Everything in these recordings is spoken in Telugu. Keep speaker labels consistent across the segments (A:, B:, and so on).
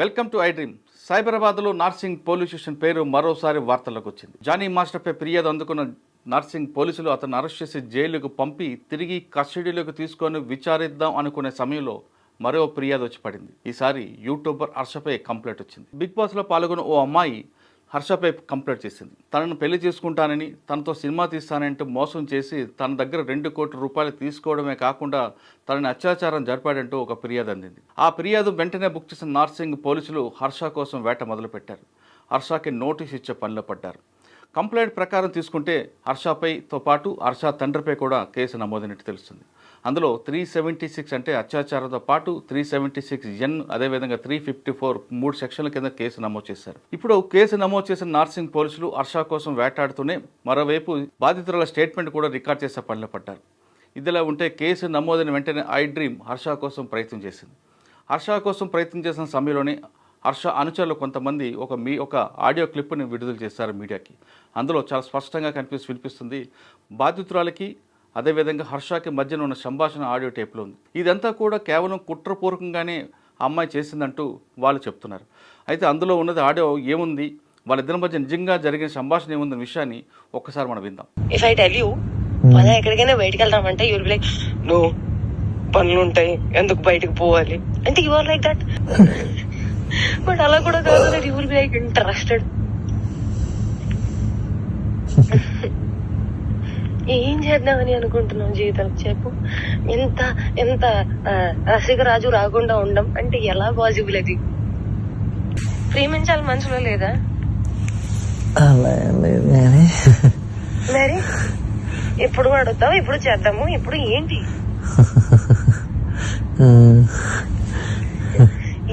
A: Welcome to I dream. సైబరాబాద్లో నార్సింగ్ పోలీస్ స్టేషన్ పేరు మరోసారి వార్తల్లోకి వచ్చింది. జానీ మాస్టర్పై ఫిర్యాదు అందుకున్న నార్సింగ్ పోలీసులు అతను అరెస్ట్ చేసి జైలుకు పంపి తిరిగి కస్టడీలోకి తీసుకొని విచారిద్దాం అనుకునే సమయంలో మరో ఫిర్యాదు వచ్చి పడింది. ఈసారి యూట్యూబర్ హర్షపై కంప్లైంట్ వచ్చింది. బిగ్ బాస్లో పాల్గొన్న ఓ అమ్మాయి హర్షపై కంప్లైంట్ చేసింది. తనను పెళ్లి చేసుకుంటానని, తనతో సినిమా తీస్తానంటూ మోసం చేసి తన దగ్గర 2 కోట్ల రూపాయలు తీసుకోవడమే కాకుండా తనని అత్యాచారం జరిపాడంటూ ఒక ఫిర్యాదు అందింది. ఆ ఫిర్యాదు వెంటనే బుక్ చేసిన నార్సింగ్ పోలీసులు హర్ష కోసం వేట మొదలుపెట్టారు. హర్షకి నోటీస్ ఇచ్చే పనిలో పడ్డారు. కంప్లైంట్ ప్రకారం తీసుకుంటే హర్షపైతో పాటు హర్ష తండ్రిపై కూడా కేసు నమోదైనట్టు తెలుస్తుంది. అందులో 376 అంటే అత్యాచారంతో పాటు 376N, అదేవిధంగా 354 3 సెక్షన్ల కింద కేసు నమోదు చేశారు. ఇప్పుడు కేసు నమోదు చేసిన నార్సింగ్ పోలీసులు హర్ష కోసం వేటాడుతూనే మరోవైపు బాధితుల స్టేట్మెంట్ కూడా రికార్డ్ చేసే పనిలో పడ్డారు. ఇదిలా ఉంటే కేసు నమోదైన వెంటనే ఐ డ్రీమ్ హర్ష కోసం ప్రయత్నం చేసింది. హర్ష కోసం ప్రయత్నం చేసిన సమయంలోనే హర్ష అనుచరులు కొంతమంది ఒక ఆడియో క్లిప్ని విడుదల చేశారు మీడియాకి. అందులో చాలా స్పష్టంగా వినిపిస్తుంది. బాధితురాలకి అదేవిధంగా హర్షకి మధ్యన ఉన్న సంభాషణ ఆడియో టేప్లో ఉంది. ఇదంతా కూడా కేవలం కుట్రపూర్వకంగానే అమ్మాయి చేసిందంటూ వాళ్ళు చెప్తున్నారు. అయితే అందులో ఉన్నది ఆడియో ఏముంది, వాళ్ళిద్దరి మధ్య నిజంగా జరిగిన సంభాషణ ఏముందన్న విషయాన్ని ఒక్కసారి మనం విందాం.
B: ఇఫ్ ఐ టెల్ యూ మనం ఎక్కడికైనా బయటకు వెళ్దామంటే యూల్ బి లైక్ నో, పనులు ఉంటాయి, ఎందుకు బయటకు పోవాలి అంటే you are like that. But అలా కూడా కాదు, that you will be like interested. ఏం చేద్దామని అనుకుంటున్నాం జీవితం చెప్పు. ఎంత ఎంత రసికరాజు రాకుండా ఉండం అంటే ఎలా పాసిబుల్? అది ప్రేమించాలి మనసులో లేదా? మరి ఎప్పుడు అడుగుతావు, ఎప్పుడు చేద్దాము, ఇప్పుడు ఏంటి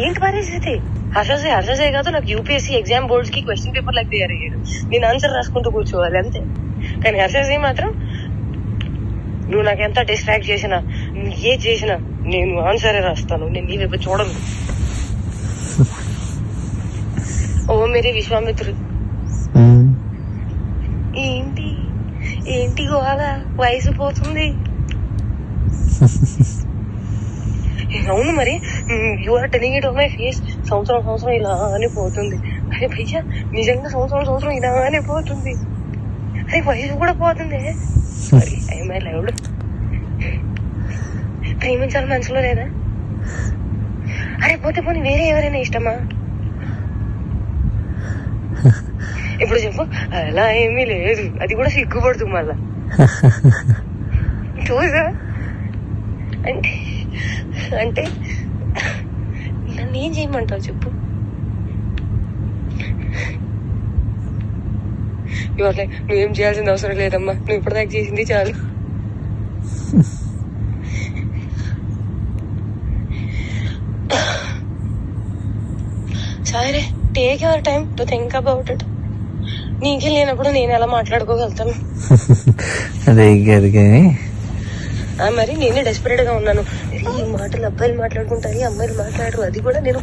B: ఏంటి పరిస్థితి? హర్షసే కాదు, నాకు యూపీఎస్సీ ఎగ్జామ్ బోర్డ్స్ కి క్వశ్చన్ పేపర్ లాగా తయారయ్యాడు. నేను ఆన్సర్ రాసుకుంటూ కూర్చోవాలి అంతే. కానీ హర్షసే మాత్రం నువ్వు నాకు ఎంత డిస్ట్రాక్ట్ చేసినా, ఏ చేసినా నేను ఆన్సరే రాస్తాను, నేను నీ వైపు చూడను. ఓ మేరీ విశ్వామిత్రుడు, ఏంటి ఏంటి గోవాల వయసు పోతుంది. అవును మరి, you are telling it on my face. సంవత్సరం ఇలానే పోతుంది. అరే భయ్యా, నిజంగా సంవత్సరం ఇలానే పోతుంది. అరే వయసు కూడా పోతుంది. I loved. ప్రేమించాలి మనసులో లేదా? అరే పోనీ వేరే ఎవరైనా ఇష్టమా? ఇప్పుడు చెప్పు. అలా ఏమీ లేదు, అది కూడా సిగ్గుపడుతుంది మళ్ళా. చూసా అంటే నన్ను ఏం చేయమంటావు చెప్పు. నువ్వేం చేయాల్సిన అవసరం లేదమ్మా, నువ్వు ఇప్పటిదాకా చేసింది చాలు. సరే, take your time to think about it. నీకే లేనప్పుడు నేను ఎలా మాట్లాడుకోగలుగుతాను? మరి నేనే డెస్పరేట్ గా ఉన్నాను. ఈ మాటలు అబ్బాయిలు మాట్లాడుకుంటారు, అమ్మాయిలు మాట్లాడరు. అది కూడా నేను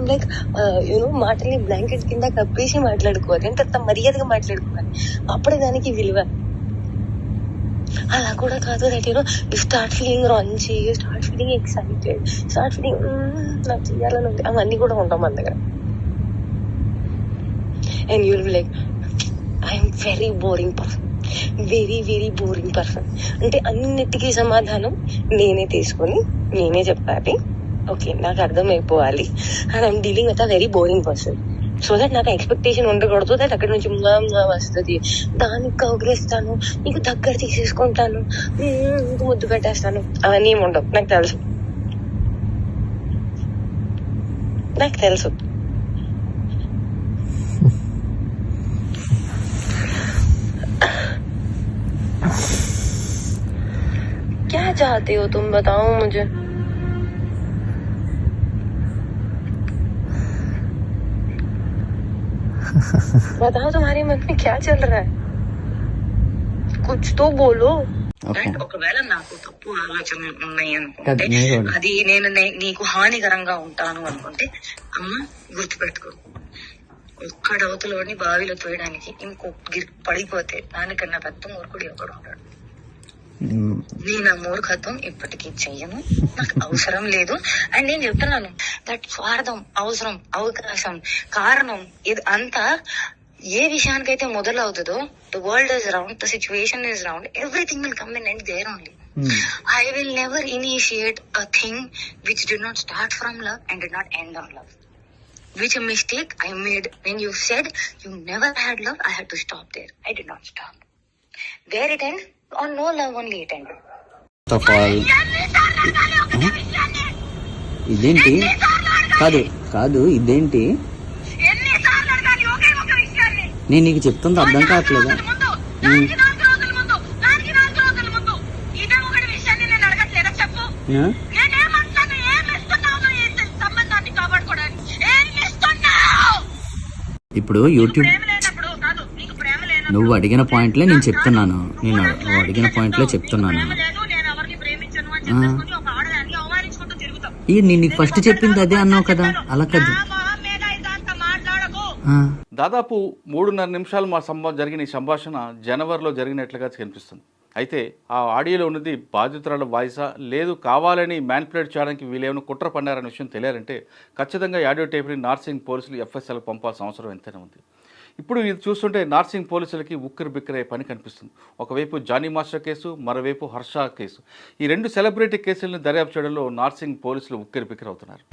B: లైక్ మాటల్ని బ్లాంకెట్ కింద కప్పేసి మాట్లాడుకోవాలి, అంటే మర్యాదగా మాట్లాడుకోవాలి. అప్పుడే దానికి విలువ. అలా కూడా కాదు, దట్ యు స్టార్ట్ ఫీలింగ్ రాంచి, you start feeling excited, start feeling నాకు చెయ్యాలని ఉంది. అవన్నీ కూడా ఉంటాం మన దగ్గర. And you will be like I'm very boring person, very very boring person. అంటే అన్నిటికీ సమాధానం నేనే తీసుకొని నేనే చెప్పాలి. ఓకే, నాకు అర్థమైపోవాలి. And I'm dealing with a very boring person. So that నాకు ఎక్స్పెక్టేషన్ ఉండకూడదు దట్ అక్కడ నుంచి వస్తుంది, దానికి కౌగిలిస్తాను, నీకు దగ్గర తీసేసుకుంటాను, నీకు ముద్దు పెట్టేస్తాను, అవన్నీ ఏమి ఉండవు. నాకు తెలుసు. क्या चाहते हो तुम, बताओ मुझे. बताओ तुम्हारे मन में क्या चल रहा है, कुछ तो बोलो. ఒకవేళ నాకు తప్పు ఆలోచనలు ఉన్నాయి అనుకుంటే, అది నేను నీకు హానికరంగా ఉంటాను అనుకుంటే, అమ్మ గుర్తుపెట్టుకో, ఒక్కడవతలోని బావిలో తోయడానికి ఇంకొక పడిపోతే దానికన్నా పెద్ద మూర్ఖుడు ఎక్కడ ఉంటాడు. నేను ఆ మూర్ఖత్వం ఇప్పటికీ చెయ్యను, నాకు అవసరం లేదు. అండ్ నేను చెప్తున్నాను దట్ స్వార్థం, అవసరం, అవకాశం, కారణం ఇది అంతా ఏ విషయానికైతే మొదలవుతుందో, the world is round, the situation is round, everything will come in and there only. I will never initiate a thing which did not start from love and did not end on love. Which a mistake I made when you said you never had love, I had to stop there. I did not stop. Where it ends? On no love only it ended.
C: Of all ఇదేంటి? కాదు కాదు ఇదేంటి? నేను నీకు చెప్తుంది అర్థం కావట్లేదా? ఇప్పుడు యూట్యూబ్ నువ్వు అడిగిన పాయింట్లే నేను చెప్తున్నాను. నువ్వు అడిగిన పాయింట్లే చెప్తున్నాను. నేను నీకు ఫస్ట్ చెప్పింది అదే అన్నావు కదా, అలా కాదు.
A: దాదాపు 3.5 నిమిషాలు జరిగిన ఈ సంభాషణ జనవరిలో జరిగినట్లుగా కనిపిస్తుంది. అయితే ఆ ఆడియోలో ఉన్నది బాధితురాల వాయిసా, లేదు కావాలని మ్యానిపులేట్ చేయడానికి వీళ్ళేమైనా కుట్ర పన్నారనే విషయం తెలియాలంటే ఖచ్చితంగా ఆడియో టేప్ని నార్సింగ్ పోలీసులు ఎఫ్ఎస్ఎల్కి పంపాల్సిన అవసరం ఎంతైనా ఉంది. ఇప్పుడు ఇది చూస్తుంటే నార్సింగ్ పోలీసులకి ఉక్కిరి బిక్కిరయ్యే పని కనిపిస్తుంది. ఒకవైపు జానీ మాస్టర్ కేసు, మరోవైపు హర్ష కేసు. ఈ 2 సెలబ్రిటీ కేసులను దర్యాప్తు చేయడంలో నార్సింగ్ పోలీసులు ఉక్కిరి బిక్కిరవుతున్నారు.